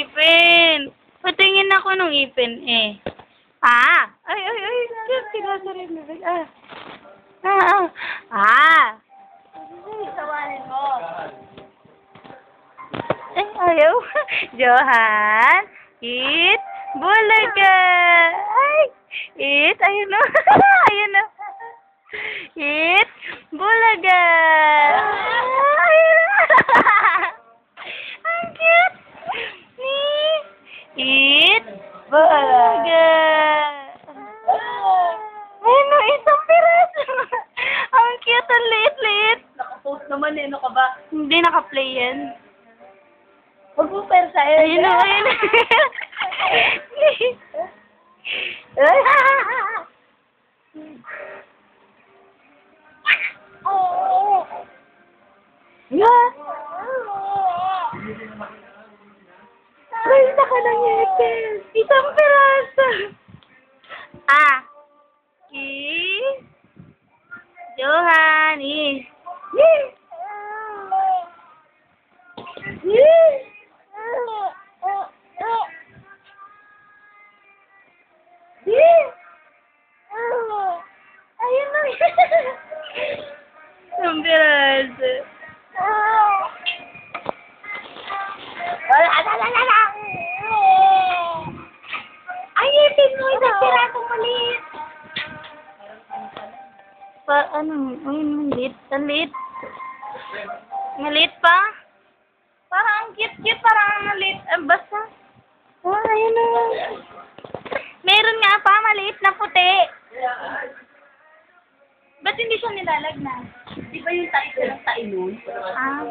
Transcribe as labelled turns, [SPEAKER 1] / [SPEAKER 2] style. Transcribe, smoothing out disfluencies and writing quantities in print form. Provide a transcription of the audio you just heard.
[SPEAKER 1] ipin. Patingin ako ng ipin eh. Ah! Ay! Tinasa rin bibig.
[SPEAKER 2] Tawanin mo.
[SPEAKER 1] Ay, ayaw. Johan, eat, bulaga. Ay, eat, ayun na. Ayun na. Eat, bulaga. Ayun na. Ang cute. Eat, bulaga. Ayun na, isang piraso. Ang cute, ang liit-liit.
[SPEAKER 2] Nakapost naman eh, ano ka ba?
[SPEAKER 1] Hindi naka-play yan.
[SPEAKER 2] Huwag mo persa eh.
[SPEAKER 1] Ayun na, ayun na. Basta ka ng ngipin. Isang piraso. Johan, ayun na. Isang piraso. Ay, ngipin mo, isang piraso maliit. Ay, maliit. Ang liit. Maliit pa? Parang ang cute-cute, parang ang maliit. Basta. Ayun na. Meron nga pa, maliit na puti. Ba't hindi siya nilalagnan?
[SPEAKER 2] Di ba yung tayo ng tainun?
[SPEAKER 1] Ah.